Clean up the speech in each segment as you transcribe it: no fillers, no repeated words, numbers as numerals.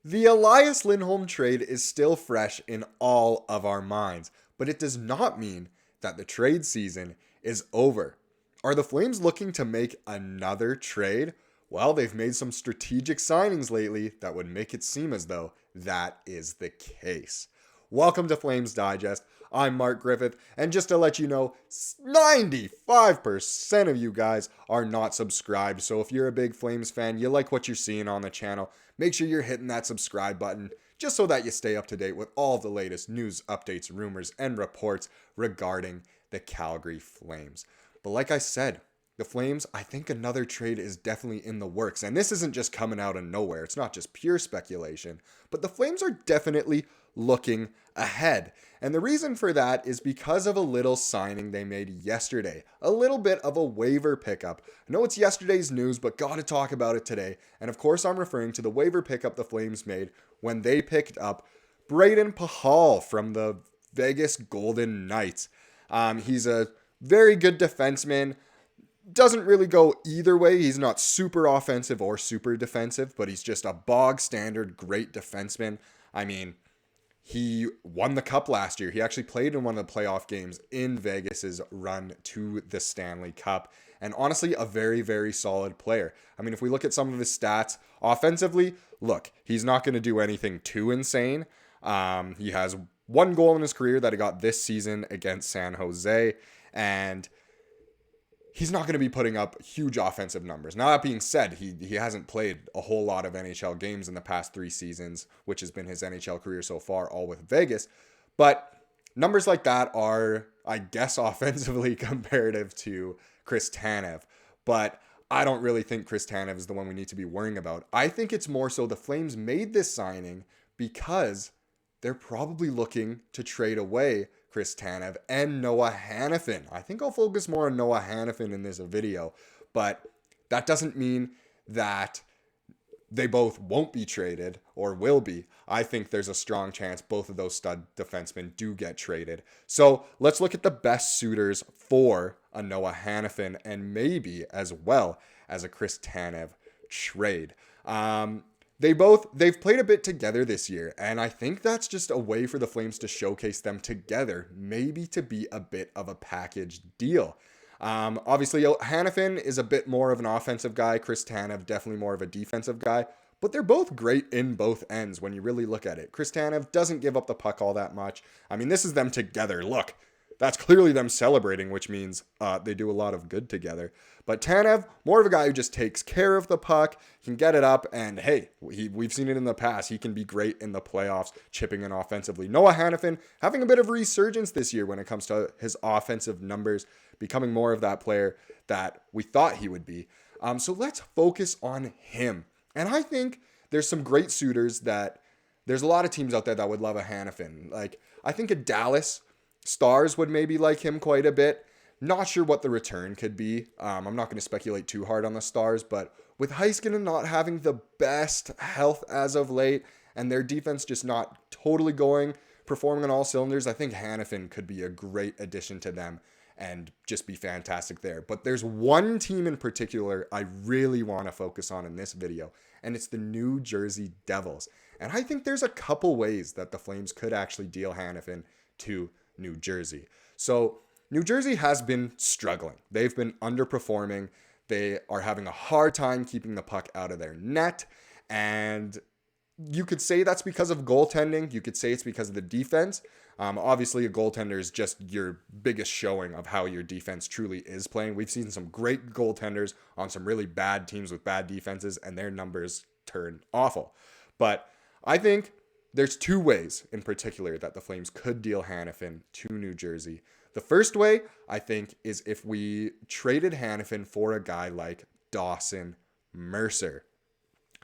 The Elias Lindholm trade is still fresh in all of our minds, but it does not mean that the trade season is over. Are the Flames looking to make another trade? Well, they've made some strategic signings lately that would make it seem as though that is the case. Welcome to Flames Digest. I'm Mark Griffith, and just to let you know, 95% of you guys are not subscribed. So if you're a big Flames fan, you like what you're seeing on the channel, make sure you're hitting that subscribe button just so that you stay up to date with all the latest news, updates, rumors, and reports regarding the Calgary Flames. But like I said, the Flames, I think another trade is definitely in the works. And this isn't just coming out of nowhere. It's not just pure speculation. But the Flames are definitely looking ahead. And the reason for that is because of a little signing they made yesterday. A little bit of a waiver pickup. I know it's yesterday's news, but gotta talk about it today. And of course, I'm referring to the waiver pickup the Flames made when they picked up Brayden Pachal from the Vegas Golden Knights. He's a very good defenseman. Doesn't really go either way. He's not super offensive or super defensive, but he's just a bog standard great defenseman. I mean, he won the cup last year. He actually played in one of the playoff games in Vegas's run to the Stanley Cup. And honestly, a very, very solid player. I mean, if we look at some of his stats offensively, look, he's not going to do anything too insane. He has one goal in his career that he got this season against San Jose. And he's not going to be putting up huge offensive numbers. Now, that being said, he hasn't played a whole lot of NHL games in the past 3 seasons, which has been his NHL career so far, all with Vegas. But numbers like that are, I guess, offensively comparative to Chris Tanev. But I don't really think Chris Tanev is the one we need to be worrying about. I think it's more so the Flames made this signing because they're probably looking to trade away Chris Tanev and Noah Hanifin. I think I'll focus more on Noah Hanifin in this video, but that doesn't mean that they both won't be traded or will be. I think there's a strong chance both of those stud defensemen do get traded. So let's look at the best suitors for a Noah Hanifin and maybe as well as a Chris Tanev trade. They've played a bit together this year, and I think that's just a way for the Flames to showcase them together, maybe to be a bit of a package deal. Obviously, Hanifin is a bit more of an offensive guy. Chris Tanev, definitely more of a defensive guy, but they're both great in both ends when you really look at it. Chris Tanev doesn't give up the puck all that much. I mean, this is them together. Look, that's clearly them celebrating, which means they do a lot of good together. But Tanev, more of a guy who just takes care of the puck, can get it up, and hey, we've seen it in the past. He can be great in the playoffs, chipping in offensively. Noah Hanifin having a bit of a resurgence this year when it comes to his offensive numbers, becoming more of that player that we thought he would be. So let's focus on him. And I think there's some great suitors that there's a lot of teams out there that would love a Hanifin. Like, I think a Dallas Stars would maybe like him quite a bit. Not sure what the return could be. I'm not going to speculate too hard on the Stars, but with Heiskanen not having the best health as of late and their defense just not totally performing on all cylinders, I think Hanifin could be a great addition to them and just be fantastic there. But there's one team in particular I really want to focus on in this video, and it's the New Jersey Devils. And I think there's a couple ways that the Flames could actually deal Hanifin to New Jersey. So New Jersey has been struggling. They've been underperforming. They are having a hard time keeping the puck out of their net. And you could say that's because of goaltending. You could say it's because of the defense. Obviously, a goaltender is just your biggest showing of how your defense truly is playing. We've seen some great goaltenders on some really bad teams with bad defenses, and their numbers turn awful. But I think there's 2 ways in particular that the Flames could deal Hanifin to New Jersey. The first way, I think, is if we traded Hanifin for a guy like Dawson Mercer.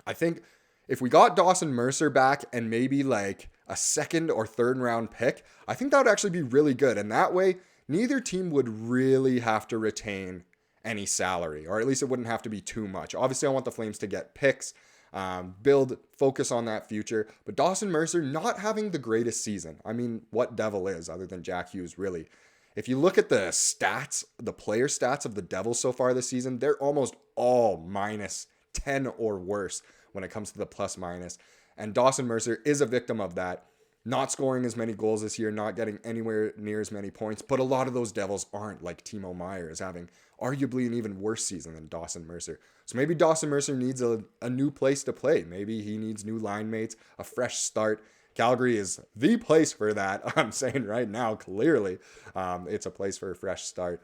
I think if we got Dawson Mercer back and maybe like a second or third round pick, I think that would actually be really good. And that way, neither team would really have to retain any salary, or at least it wouldn't have to be too much. Obviously, I want the Flames to get picks, focus on that future. But Dawson Mercer not having the greatest season. I mean, what Devil is other than Jack Hughes, really? If you look at the stats, the player stats of the Devils so far this season, they're almost all -10 or worse when it comes to the plus minus. And Dawson Mercer is a victim of that. Not scoring as many goals this year, not getting anywhere near as many points, but a lot of those Devils aren't. Like Timo Meier is having arguably an even worse season than Dawson Mercer. So maybe Dawson Mercer needs a new place to play. Maybe he needs new line mates, a fresh start. Calgary is the place for that. I'm saying right now, clearly, it's a place for a fresh start.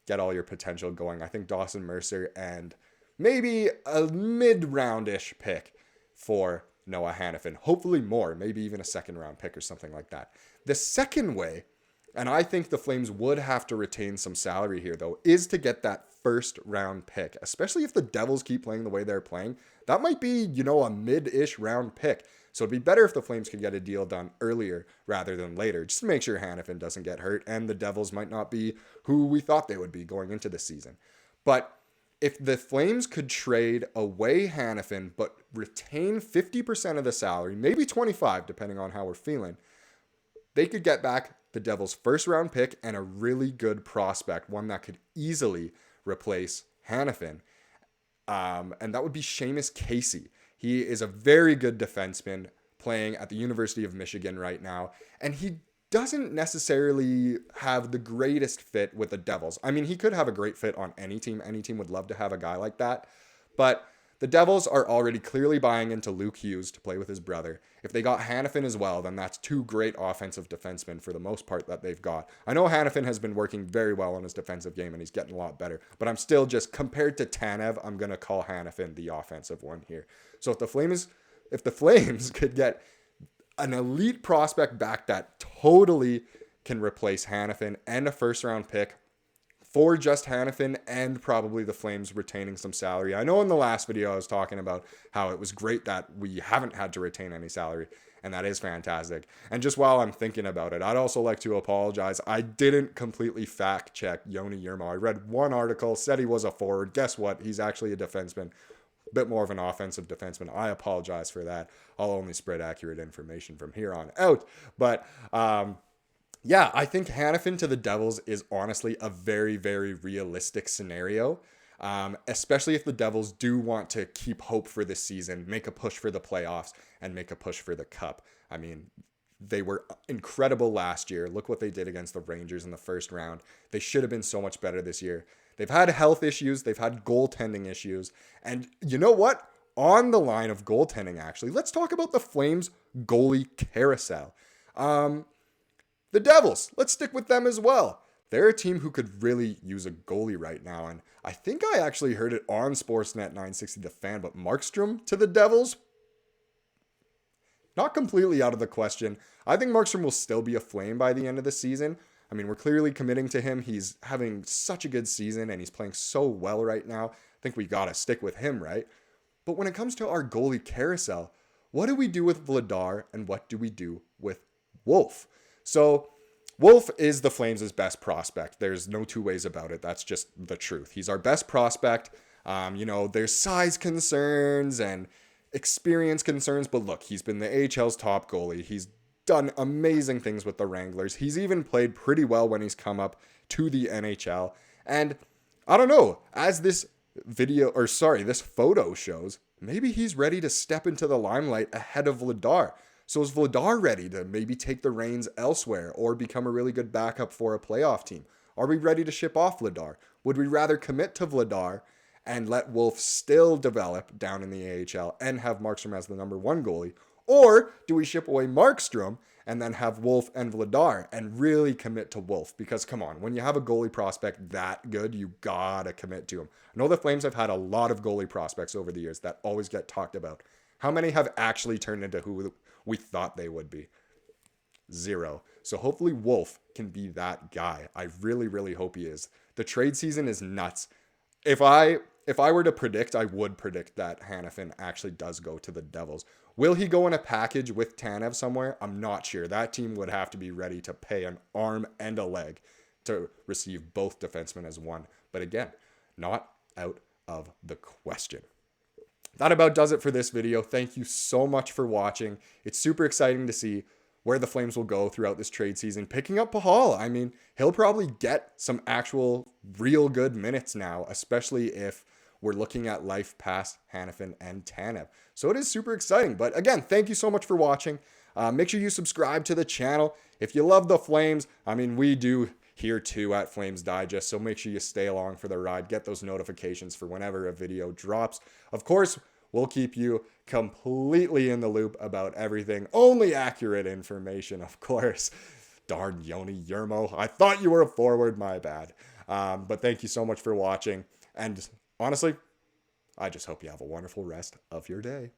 Get all your potential going. I think Dawson Mercer and maybe a mid-round-ish pick for Noah Hanifin. Hopefully more, maybe even a second-round pick or something like that. The second way, and I think the Flames would have to retain some salary here, though, is to get that first-round pick, especially if the Devils keep playing the way they're playing. That might be, a mid-ish round pick. So it'd be better if the Flames could get a deal done earlier rather than later, just to make sure Hanifin doesn't get hurt and the Devils might not be who we thought they would be going into the season. But if the Flames could trade away Hanifin but retain 50% of the salary, maybe 25 depending on how we're feeling, they could get back the Devils' first round pick and a really good prospect, one that could easily replace Hanifin. And that would be Seamus Casey. He is a very good defenseman playing at the University of Michigan right now, and he doesn't necessarily have the greatest fit with the Devils. I mean, he could have a great fit on any team. Any team would love to have a guy like that, but the Devils are already clearly buying into Luke Hughes to play with his brother. If they got Hanifin as well, then that's two great offensive defensemen for the most part that they've got. I know Hanifin has been working very well on his defensive game and he's getting a lot better, but I'm still just, compared to Tanev, I'm going to call Hanifin the offensive one here. So if the Flames could get an elite prospect back that totally can replace Hanifin and a first round pick for just Hanifin and probably the Flames retaining some salary. I know in the last video I was talking about how it was great that we haven't had to retain any salary, and that is fantastic. And just while I'm thinking about it, I'd also like to apologize. I didn't completely fact check Joni Jurmo. I read one article, said he was a forward. Guess what? He's actually a defenseman. A bit more of an offensive defenseman. I apologize for that. I'll only spread accurate information from here on out. But yeah, I think Hanifin to the Devils is honestly a very, very realistic scenario, especially if the Devils do want to keep hope for this season, make a push for the playoffs, and make a push for the Cup. I mean, they were incredible last year. Look what they did against the Rangers in the first round. They should have been so much better this year. They've had health issues. They've had goaltending issues. And you know what? On the line of goaltending, actually, let's talk about the Flames goalie carousel. The Devils, let's stick with them as well. They're a team who could really use a goalie right now. And I think I actually heard it on Sportsnet 960 The Fan, but Markstrom to the Devils? Not completely out of the question. I think Markstrom will still be a Flame by the end of the season. I mean, we're clearly committing to him. He's having such a good season and he's playing so well right now. I think we got to stick with him, right? But when it comes to our goalie carousel, what do we do with Vladar and what do we do with Wolf? So Wolf is the Flames' best prospect. There's no two ways about it. That's just the truth. He's our best prospect. There's size concerns and experience concerns, but look, he's been the AHL's top goalie. He's done amazing things with the Wranglers. He's even played pretty well when he's come up to the NHL. And I don't know, as this photo shows, maybe he's ready to step into the limelight ahead of Vladar. So is Vladar ready to maybe take the reins elsewhere or become a really good backup for a playoff team? Are we ready to ship off Vladar? Would we rather commit to Vladar and let Wolf still develop down in the AHL and have Markstrom as the number one goalie? Or do we ship away Markstrom and then have Wolf and Vladar and really commit to Wolf? Because come on, when you have a goalie prospect that good, you gotta commit to him. I know the Flames have had a lot of goalie prospects over the years that always get talked about. How many have actually turned into who we thought they would be? 0. So hopefully Wolf can be that guy. I really, really hope he is. The trade season is nuts. If I were to predict, I would predict that Hanifin actually does go to the Devils. Will he go in a package with Tanev somewhere? I'm not sure. That team would have to be ready to pay an arm and a leg to receive both defensemen as one. But again, not out of the question. That about does it for this video. Thank you so much for watching. It's super exciting to see where the Flames will go throughout this trade season. Picking up Pachal, I mean, he'll probably get some actual real good minutes now, especially if we're looking at life past Hanifin and Tanev. So it is super exciting. But again, thank you so much for watching. Make sure you subscribe to the channel. If you love the Flames, I mean, we do here too at Flames Digest. So make sure you stay along for the ride. Get those notifications for whenever a video drops. Of course, we'll keep you completely in the loop about everything. Only accurate information, of course. Darn Yoni Yermo. I thought you were a forward. My bad. But thank you so much for watching. And honestly, I just hope you have a wonderful rest of your day.